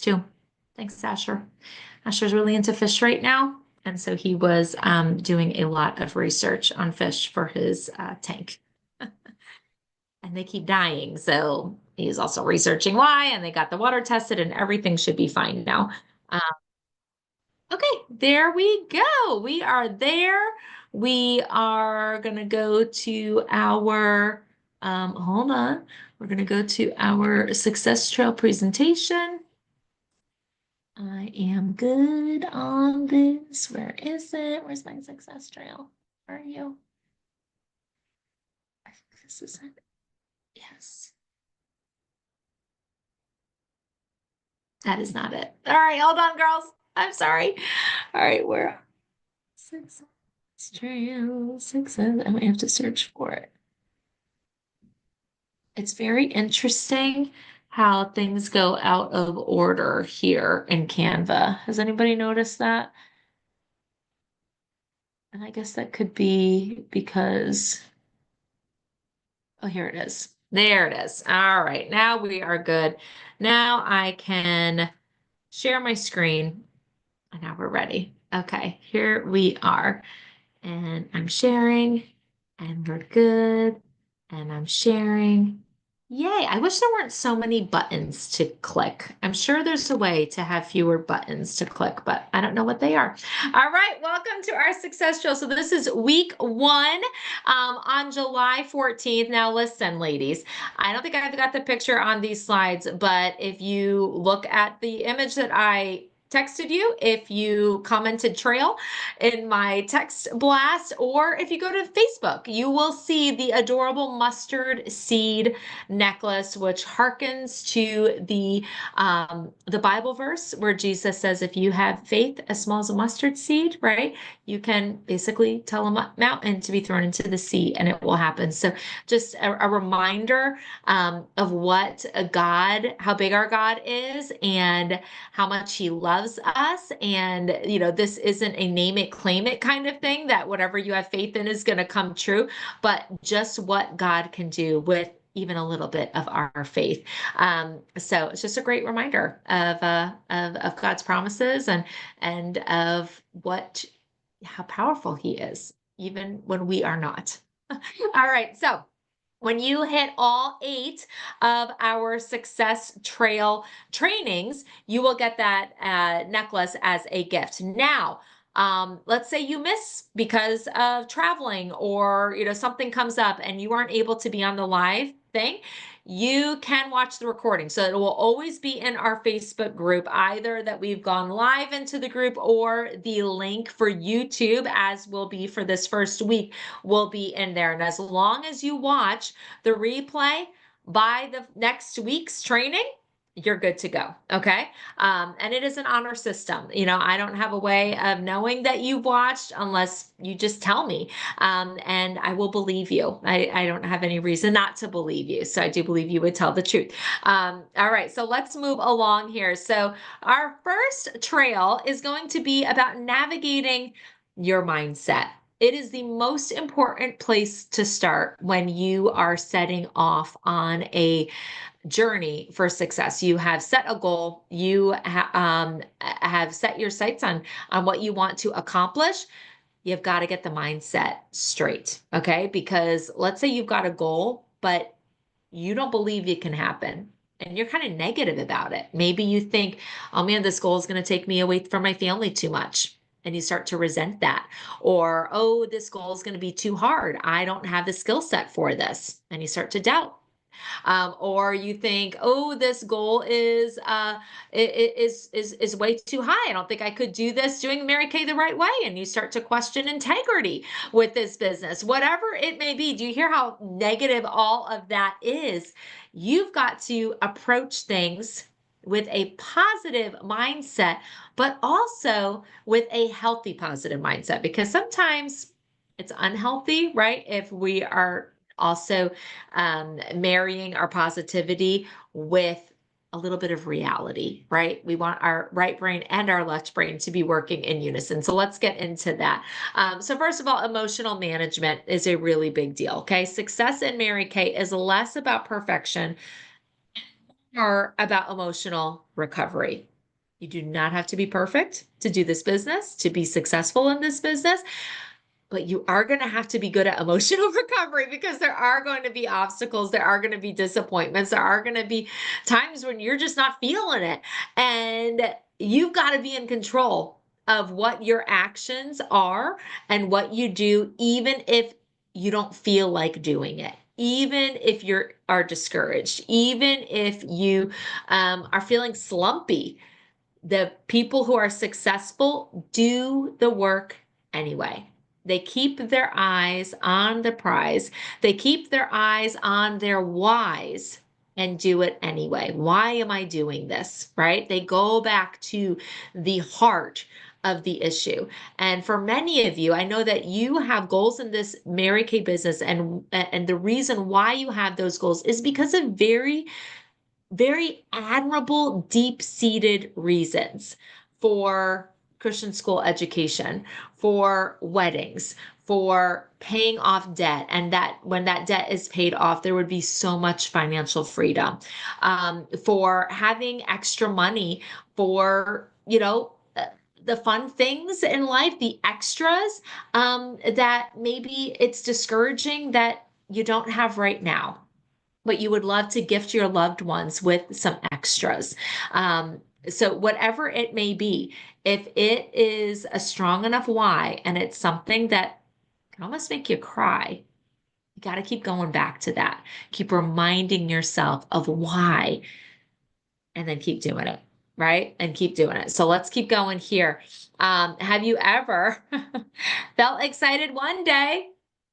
too. Thanks, Asher. Asher's really into fish right now. And so he was doing a lot of research on fish for his tank. And they keep dying. So he's also researching why, and they got the water tested, and everything should be fine now. Um, okay, there we go. We are there. We are going to go to our, hold on. We're going to go to our success trail presentation. I am good on this. Where is it? Where's my success trail? Where are you? I think this is it. Yes. That is not it. All right, hold on, girls. I'm sorry. All right, where? Success trail, success. I might have to search for it. It's very interesting how things go out of order here in Canva. Has anybody noticed that? And I guess that could be because, oh, here it is. There it is. All right, now we are good. Now I can share my screen. And now we're ready. Okay, here we are. And I'm sharing, and we're good. And I'm sharing. Yay, I wish there weren't so many buttons to click. I'm sure there's a way to have fewer buttons to click, but I don't know what they are. All right, welcome to our success drill. So this is week one on July 14th. Now listen, ladies, I don't think I've got the picture on these slides, but if you look at the image that I texted you, if you commented trail in my text blast, or if you go to Facebook, you will see the adorable mustard seed necklace, which harkens to the Bible verse where Jesus says, if you have faith as small as a mustard seed, right, you can basically tell a mountain to be thrown into the sea and it will happen. So just a reminder of what a God, how big our God is and how much he loves us. And, this isn't a name it, claim it kind of thing that whatever you have faith in is going to come true, but just what God can do with even a little bit of our faith. So it's just a great reminder of God's promises and of how powerful he is, even when we are not. All right. So when you hit all 8 of our success trail trainings, you will get that necklace as a gift. Now, let's say you miss because of traveling or something comes up and you aren't able to be on the live thing. You can watch the recording. So it will always be in our Facebook group, either that we've gone live into the group or the link for YouTube, as will be for this first week, will be in there. And as long as you watch the replay by the next week's training, you're good to go. Okay. And it is an honor system. I don't have a way of knowing that you've watched unless you just tell me. And I will believe you. I don't have any reason not to believe you. So I do believe you would tell the truth. All right. So let's move along here. So our first trail is going to be about navigating your mindset. It is the most important place to start when you are setting off on a journey for success. You have set a goal. You have set your sights on what you want to accomplish. You've got to get the mindset straight, okay? Because let's say you've got a goal, but you don't believe it can happen. And you're kind of negative about it. Maybe you think, oh man, this goal is going to take me away from my family too much. And you start to resent that. Or, oh, this goal is going to be too hard. I don't have the skill set for this. And you start to doubt. Or you think, oh, this goal is way too high. I don't think I could do this doing Mary Kay the right way. And you start to question integrity with this business, whatever it may be. Do you hear how negative all of that is? You've got to approach things with a positive mindset, but also with a healthy positive mindset, because sometimes it's unhealthy, right? If we are also marrying our positivity with a little bit of reality, right? We want our right brain and our left brain to be working in unison. So let's get into that. So first of all, emotional management is a really big deal. Okay. Success in Mary Kay is less about perfection or about emotional recovery. You do not have to be perfect to do this business, to be successful in this business. But you are going to have to be good at emotional recovery because there are going to be obstacles. There are going to be disappointments. There are going to be times when you're just not feeling it. And you've got to be in control of what your actions are and what you do, even if you don't feel like doing it. Even if you are discouraged, even if you are feeling slumpy, the people who are successful do the work anyway. They keep their eyes on the prize. They keep their eyes on their whys and do it anyway. Why am I doing this? Right? They go back to the heart of the issue. And for many of you, I know that you have goals in this Mary Kay business, and the reason why you have those goals is because of very admirable, deep-seated reasons for Christian school education, for weddings, for paying off debt, and that when that debt is paid off, there would be so much financial freedom, for having extra money for, the fun things in life, the extras, that maybe it's discouraging that you don't have right now, but you would love to gift your loved ones with some extras. So whatever it may be, if it is a strong enough why and it's something that can almost make you cry, you got to keep going back to that. Keep reminding yourself of why and then keep doing it, right? And keep doing it. So let's keep going here. Have you ever felt excited one day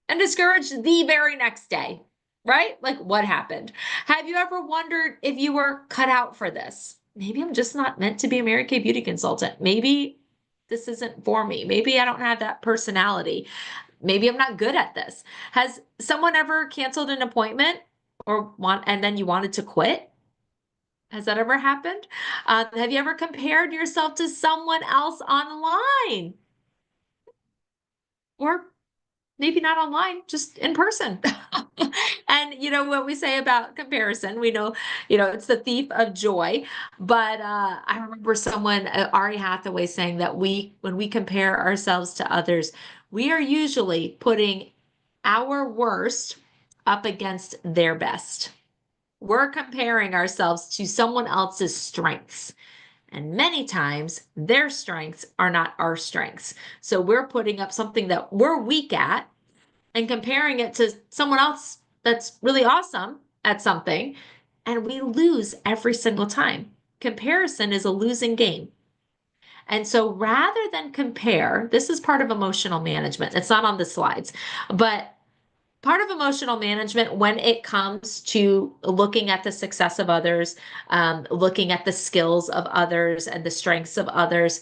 and discouraged the very next day? Right? Like, what happened? Have you ever wondered if you were cut out for this? Maybe I'm just not meant to be a Mary Kay beauty consultant. Maybe this isn't for me. Maybe I don't have that personality. Maybe I'm not good at this. Has someone ever canceled an appointment and then you wanted to quit? Has that ever happened? Have you ever compared yourself to someone else online? Or maybe not online, just in person. And what we say about comparison, we know, it's the thief of joy. But I remember someone, Ari Hathaway, saying that when we compare ourselves to others, we are usually putting our worst up against their best. We're comparing ourselves to someone else's strengths. And many times their strengths are not our strengths. So we're putting up something that we're weak at and comparing it to someone else that's really awesome at something. And we lose every single time. Comparison is a losing game. And so rather than compare, this is part of emotional management. It's not on the slides, but part of emotional management when it comes to looking at the success of others, looking at the skills of others and the strengths of others,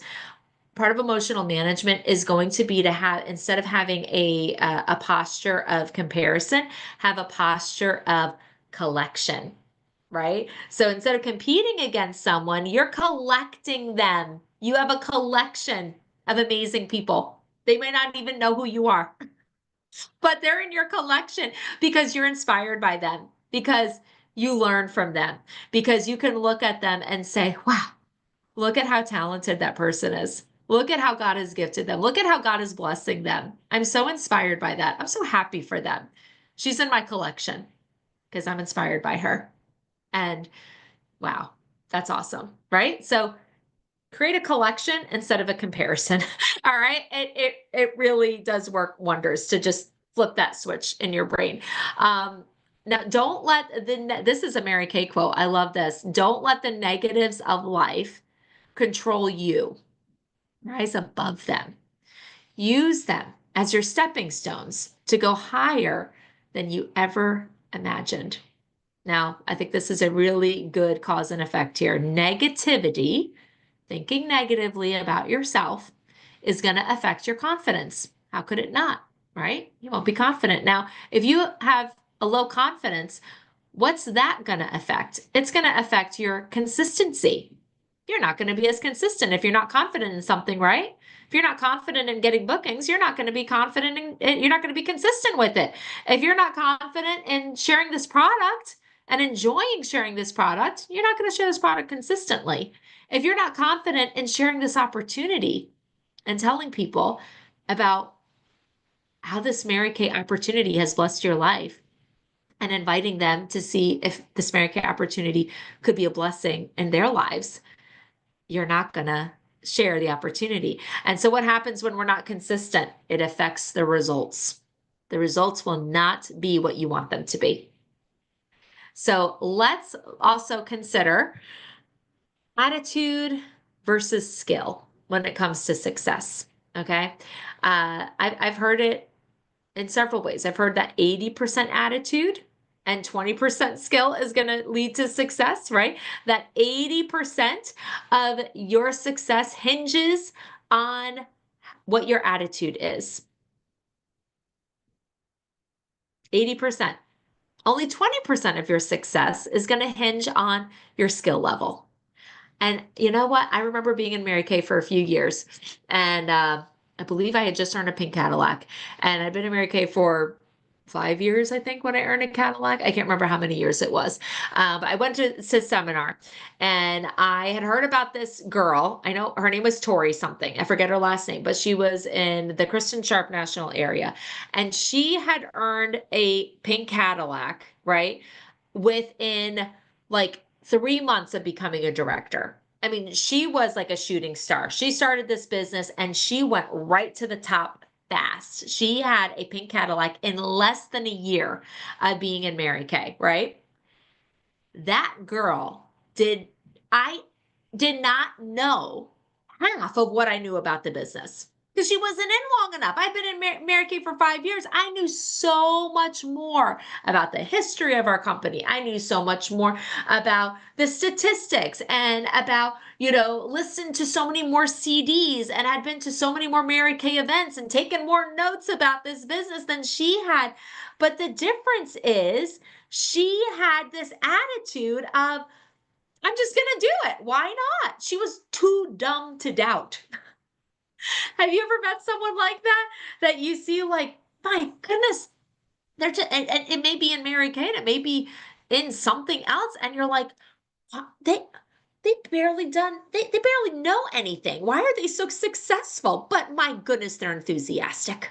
part of emotional management is going to be to have, instead of having a posture of comparison, have a posture of collection, right? So instead of competing against someone, you're collecting them. You have a collection of amazing people. They may not even know who you are, but they're in your collection because you're inspired by them, because you learn from them, because you can look at them and say, wow, look at how talented that person is. Look at how God has gifted them. Look at how God is blessing them. I'm so inspired by that. I'm so happy for them. She's in my collection because I'm inspired by her. And wow, that's awesome, right? So create a collection instead of a comparison. All right. It really does work wonders to just flip that switch in your brain. Now, don't let this is a Mary Kay quote. I love this. Don't let the negatives of life control you. Rise above them. Use them as your stepping stones to go higher than you ever imagined. Now, I think this is a really good cause and effect here. Negativity, thinking negatively about yourself, is going to affect your confidence. How could it not, right? You won't be confident. Now, if you have a low confidence, what's that going to affect? It's going to affect your consistency. You're not going to be as consistent if you're not confident in something, right? If you're not confident in getting bookings, you're not going to be confident in, you're not going to be consistent with it. If you're not confident in sharing this product and enjoying sharing this product, you're not going to share this product consistently. If you're not confident in sharing this opportunity and telling people about how this Mary Kay opportunity has blessed your life and inviting them to see if this Mary Kay opportunity could be a blessing in their lives, you're not going to share the opportunity. And so what happens when we're not consistent? It affects the results. The results will not be what you want them to be. So let's also consider attitude versus skill when it comes to success. Okay. I've heard it in several ways. I've heard that 80% attitude and 20% skill is going to lead to success, right? That 80% of your success hinges on what your attitude is. 80%. Only 20% of your success is going to hinge on your skill level. And you know what? I remember being in Mary Kay for a few years, and I believe I had just earned a pink Cadillac, and I'd been in Mary Kay for 5 years, I think, when I earned a Cadillac. I can't remember how many years it was. But I went to seminar, and I had heard about this girl. I know her name was Tori something. I forget her last name, but she was in the Kristen Sharp National area, and she had earned a pink Cadillac, right? Within like 3 months of becoming a director. I mean, she was like a shooting star. She started this business and she went right to the top fast. She had a pink Cadillac in less than a year of being in Mary Kay, right? That girl I did not know half of what I knew about the business because she wasn't in long enough. I've been in Mary Kay for 5 years. I knew so much more about the history of our company. I knew so much more about the statistics and about, listened to so many more CDs and had been to so many more Mary Kay events and taken more notes about this business than she had. But the difference is she had this attitude of, I'm just going to do it. Why not? She was too dumb to doubt. Have you ever met someone like that? That you see like, my goodness, they're just, and it may be in Mary Kay, it may be in something else. And you're like, "Wow, they they barely know anything. Why are they so successful? But my goodness, they're enthusiastic.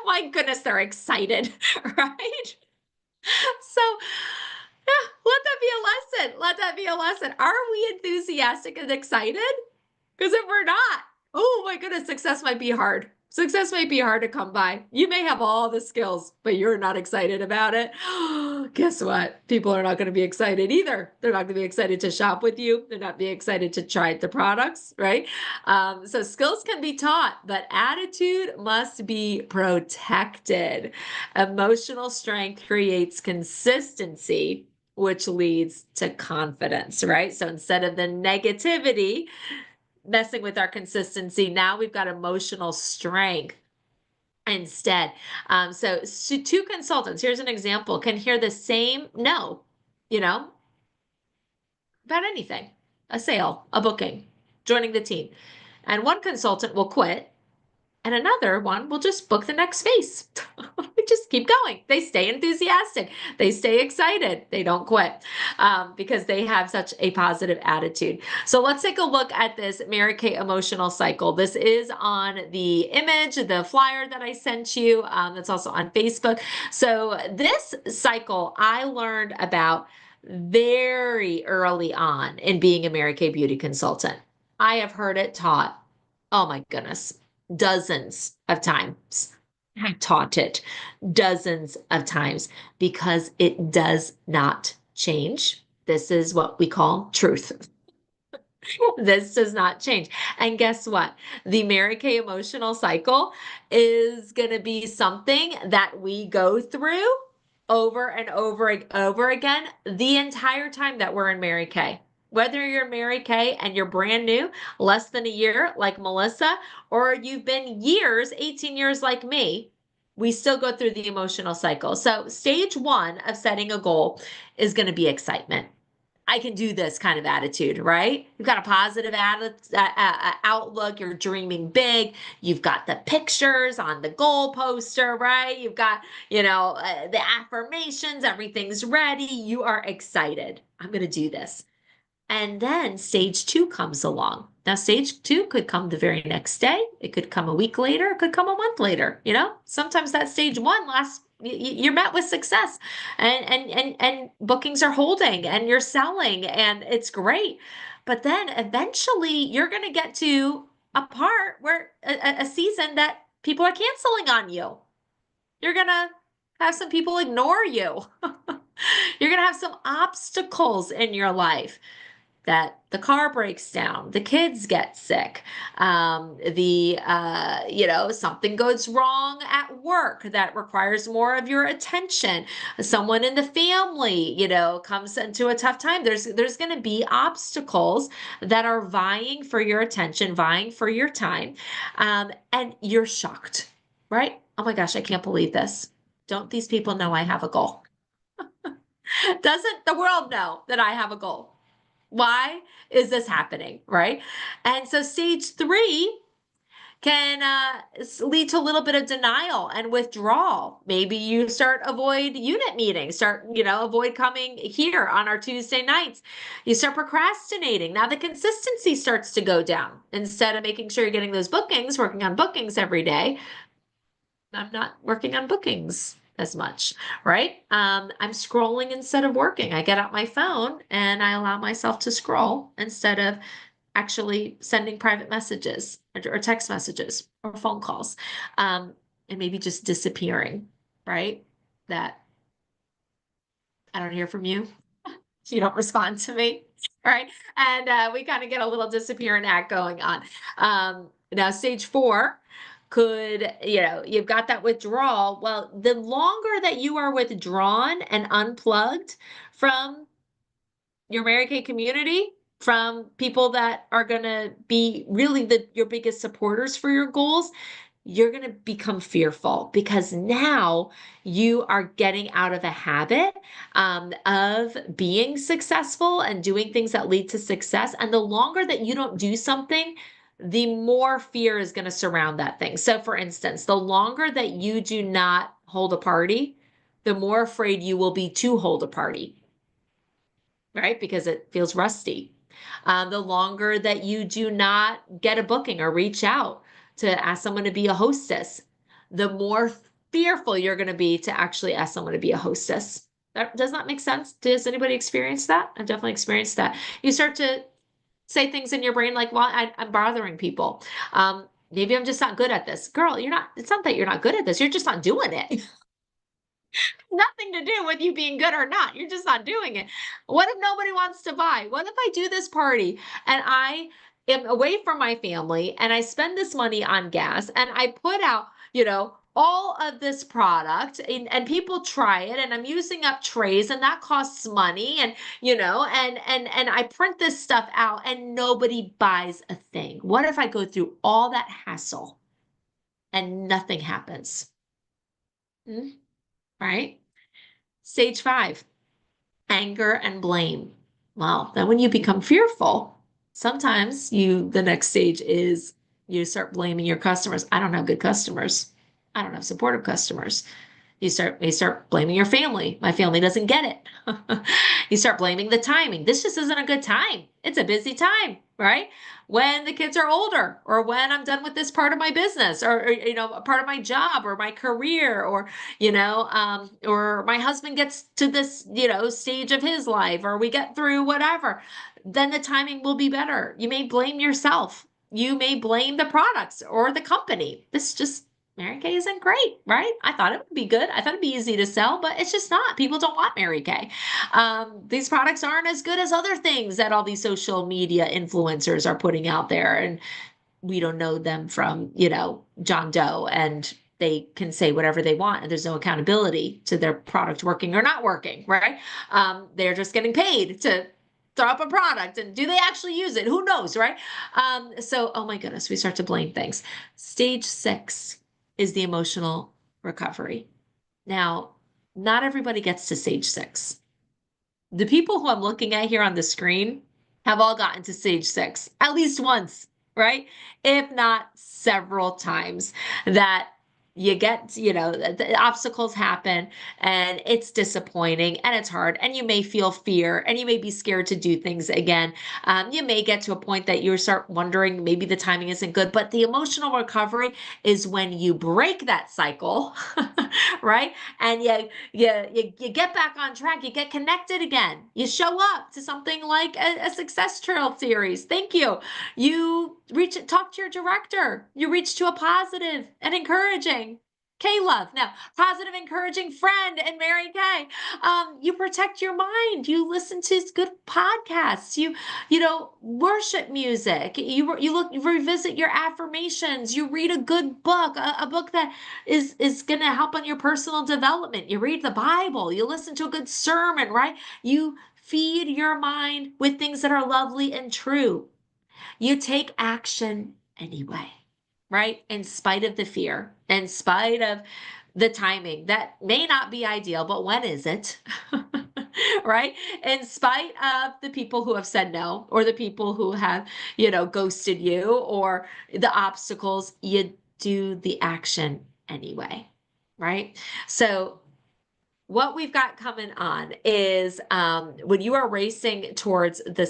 My goodness, they're excited, right? So, yeah, let that be a lesson. Let that be a lesson. Are we enthusiastic and excited? Because if we're not, oh my goodness, success might be hard. Success might be hard to come by. You may have all the skills, but you're not excited about it. Guess what? People are not going to be excited either. They're not going to be excited to shop with you. They're not be excited to try the products, right? So skills can be taught, but attitude must be protected. Emotional strength creates consistency, which leads to confidence, right? So instead of the negativity, messing with our consistency. Now we've got emotional strength instead. So two consultants, here's an example, can hear the same no, you know, about anything, a sale, a booking, joining the team. And one consultant will quit and another one will just book the next space. They just keep going. They stay enthusiastic. They stay excited. They don't quit because they have such a positive attitude. So let's take a look at this Mary Kay emotional cycle. This is on the image, the flyer that I sent you. That's also on Facebook. So this cycle I learned about very early on in being a Mary Kay beauty consultant. I have heard it taught, oh my goodness, dozens of times. I taught it dozens of times because it does not change. This is what we call truth. This does not change. And guess what? The Mary Kay emotional cycle is going to be something that we go through over and over and over again the entire time that we're in Mary Kay. Whether you're Mary Kay and you're brand new, less than a year like Melissa, or you've been years, 18 years like me, we still go through the emotional cycle. So stage one of setting a goal is going to be excitement. I can do this kind of attitude, right? You've got a positive outlook. You're dreaming big. You've got the pictures on the goal poster, right? You've got, the affirmations. Everything's ready. You are excited. I'm going to do this. And then stage two comes along. Now, stage two could come the very next day. It could come a week later. It could come a month later. Sometimes that stage one lasts. You're met with success, and bookings are holding, and you're selling, and it's great. But then eventually, you're going to get to a part where a season that people are canceling on you. You're going to have some people ignore you. You're going to have some obstacles in your life, that the car breaks down, the kids get sick, something goes wrong at work that requires more of your attention. Someone in the family, comes into a tough time. There's going to be obstacles that are vying for your attention, vying for your time, and you're shocked, right? Oh my gosh, I can't believe this. Don't these people know I have a goal? Doesn't the world know that I have a goal? Why is this happening, right? And so stage three can lead to a little bit of denial and withdrawal. Maybe you avoid unit meetings, avoid coming here on our Tuesday nights. You start procrastinating. Now the consistency starts to go down. Instead of making sure you're getting those bookings, working on bookings every day, I'm not working on bookings as much, right? I'm scrolling instead of working. I get out my phone and I allow myself to scroll instead of actually sending private messages or text messages or phone calls, and maybe just disappearing, right? That I don't hear from you. You don't respond to me, right? And we kind of get a little disappearing act going on. Now, stage four could, you've got that withdrawal. Well, the longer that you are withdrawn and unplugged from your Mary Kay community, from people that are going to be really your biggest supporters for your goals, you're going to become fearful, because now you are getting out of a habit of being successful and doing things that lead to success. And the longer that you don't do something, the more fear is going to surround that thing. So for instance, the longer that you do not hold a party, the more afraid you will be to hold a party, right? Because it feels rusty. The longer that you do not get a booking or reach out to ask someone to be a hostess, the more fearful you're going to be to actually ask someone to be a hostess. Does that make sense? Does anybody experience that? I've definitely experienced that. You start to say things in your brain like, well, I'm bothering people. Maybe I'm just not good at this. Girl, it's not that you're not good at this. You're just not doing it. Nothing to do with you being good or not. You're just not doing it. What if nobody wants to buy? What if I do this party and I am away from my family and I spend this money on gas and I put out, all of this product and people try it and I'm using up trays and that costs money and, and I print this stuff out and nobody buys a thing. What if I go through all that hassle and nothing happens? Right? Stage five, anger and blame. Well, then when you become fearful, sometimes the next stage is you start blaming your customers. I don't have good customers. I don't have supportive customers. You start blaming your family. My family doesn't get it. You start blaming the timing. This just isn't a good time. It's a busy time, right? When the kids are older, or when I'm done with this part of my business, or a part of my job or my career, or or my husband gets to this stage of his life, or we get through whatever, then the timing will be better. You may blame yourself. You may blame the products or the company. Mary Kay isn't great, right? I thought it would be good. I thought it'd be easy to sell, but it's just not. People don't want Mary Kay. These products aren't as good as other things that all these social media influencers are putting out there. And we don't know them from, John Doe, and they can say whatever they want, and there's no accountability to their product working or not working, right? They're just getting paid to throw up a product, and do they actually use it? Who knows, right? So, oh my goodness, we start to blame things. Stage six is the emotional recovery. Now, not everybody gets to stage six. The people who I'm looking at here on the screen have all gotten to stage six at least once, right? If not several times. That you get, the obstacles happen and it's disappointing and it's hard and you may feel fear and you may be scared to do things again. You may get to a point that you start wondering maybe the timing isn't good, but the emotional recovery is when you break that cycle, right? And you get back on track, you get connected again. You show up to something like a success trail series. Thank you. You talk to your director. You reach to a positive and encouraging K-Love. Now, positive, encouraging friend and Mary Kay. You protect your mind. You listen to good podcasts. Worship music. You revisit your affirmations. You read a good book, a book that is going to help on your personal development. You read the Bible. You listen to a good sermon, right? You feed your mind with things that are lovely and true. You take action anyway, right? In spite of the fear, in spite of the timing that may not be ideal, but when is it? Right? In spite of the people who have said no, or the people who have, ghosted you, or the obstacles, you do the action anyway, right? So what we've got coming on is when you are racing towards the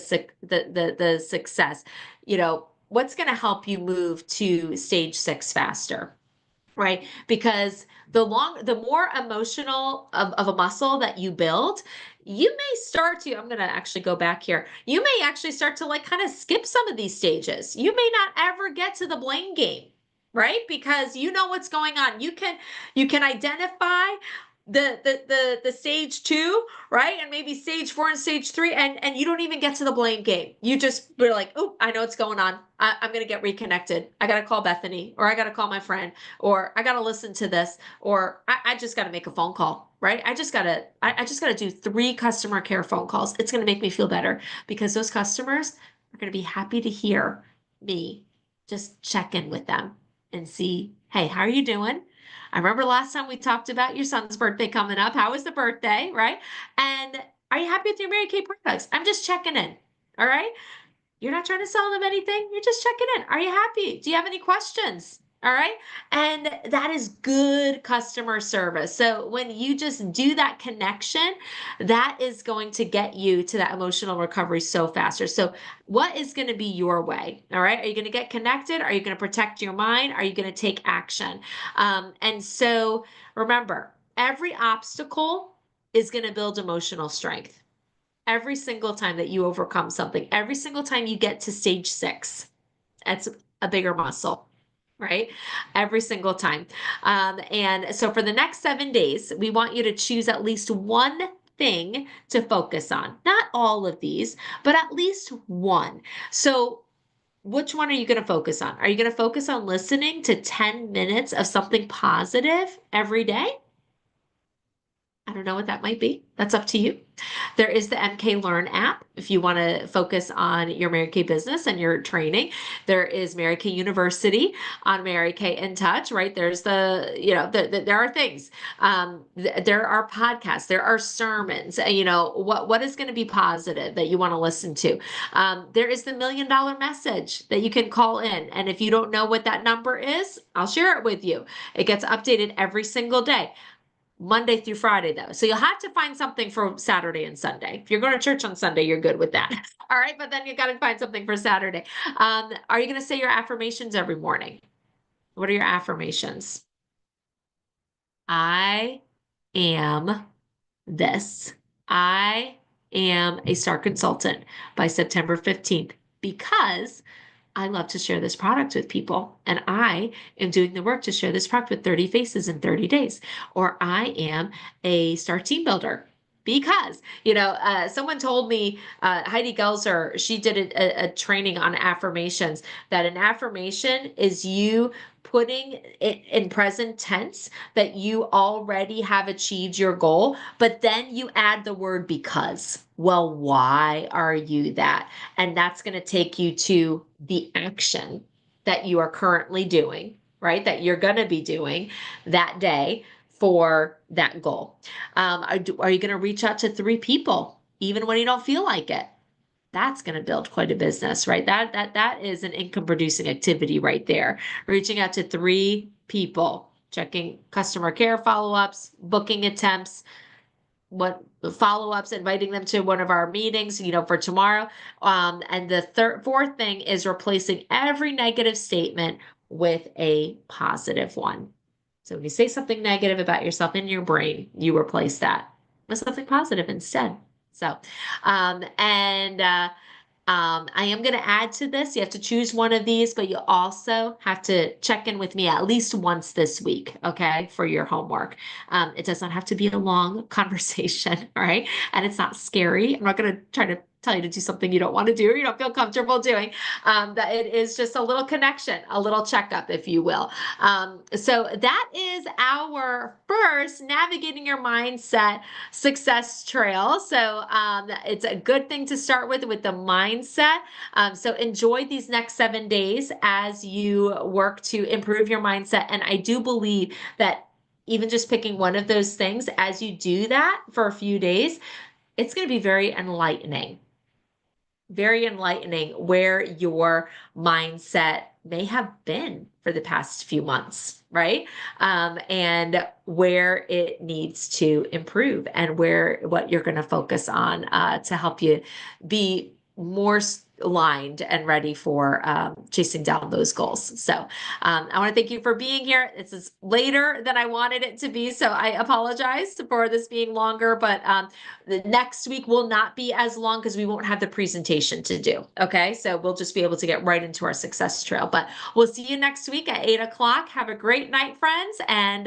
success, what's going to help you move to stage 6 faster, right? Because the more emotional of a muscle that you build, you may start to, I'm going to actually go back here. You may actually start to like kind of skip some of these stages. You may not ever get to the blame game, right? Because you know what's going on. You can identify the stage 2, right? And maybe stage 4 and stage 3, and you don't even get to the blame game. You just were like, oh, I know what's going on. I'm gonna get reconnected. I gotta call Bethany, or I gotta call my friend, or I gotta listen to this, or I just gotta make a phone call, right? I just gotta do 3 customer care phone calls. It's gonna make me feel better because those customers are gonna be happy to hear me just check in with them and see, hey, how are you doing? I remember last time we talked about your son's birthday coming up. How was the birthday, right? And are you happy with your Mary Kay products? I'm just checking in. All right. You're not trying to sell them anything. You're just checking in. Are you happy? Do you have any questions? All right. And that is good customer service. So when you just do that connection, that is going to get you to that emotional recovery so faster. So what is going to be your way? All right. Are you going to get connected? Are you going to protect your mind? Are you going to take action? And so remember, every obstacle is going to build emotional strength. Every single time that you overcome something, every single time you get to stage 6, that's a bigger muscle, right? Every single time. And so for the next 7 days, we want you to choose at least one thing to focus on. Not all of these, but at least one. So which one are you going to focus on? Are you going to focus on listening to 10 minutes of something positive every day? I don't know what that might be. That's up to you. There is the MK Learn app if you want to focus on your Mary Kay business and your training. There is Mary Kay University on Mary Kay in Touch, right? There's there are things. There are podcasts, there are sermons, what is going to be positive that you want to listen to. There is the $1 Million Message that you can call in. And if you don't know what that number is, I'll share it with you. It gets updated every single day. Monday through Friday, though. So you'll have to find something for Saturday and Sunday. If you're going to church on Sunday, you're good with that. All right. But then you got to find something for Saturday. Are you going to say your affirmations every morning? What are your affirmations? I am this. I am a star consultant by September 15th because I love to share this product with people, and I am doing the work to share this product with 30 faces in 30 days. Or I am a star team builder because, someone told me, Heidi Gelser, she did a training on affirmations, that an affirmation is you putting it in present tense that you already have achieved your goal, but then you add the word because. Well, why are you that? And that's going to take you to the action that you are currently doing, right? That you're going to be doing that day for that goal. Are you going to reach out to 3 people, even when you don't feel like it? That's going to build quite a business, right? That is an income producing activity right there. Reaching out to 3 people. checking customer care follow-ups, booking attempts, what follow-ups, inviting them to one of our meetings, for tomorrow. And the fourth thing is replacing every negative statement with a positive one. So when you say something negative about yourself in your brain, you replace that with something positive instead. So, I am going to add to this. You have to choose one of these, but you also have to check in with me at least once this week, okay, for your homework. It does not have to be a long conversation, all right? And it's not scary. I'm not going to try to tell you to do something you don't want to do or you don't feel comfortable doing. That it is just a little connection, a little checkup, if you will. So that is our first Navigating Your Mindset success trail. So it's a good thing to start with the mindset. So enjoy these next 7 days as you work to improve your mindset. And I do believe that even just picking one of those things, as you do that for a few days, it's going to be very enlightening where your mindset may have been for the past few months, right? And where it needs to improve and what you're going to focus on to help you be more aligned and ready for chasing down those goals. So I want to thank you for being here. This is later than I wanted it to be, so I apologize for this being longer, but the next week will not be as long because we won't have the presentation to do. Okay, so we'll just be able to get right into our success trail. But we'll see you next week at 8 o'clock. Have a great night, friends, and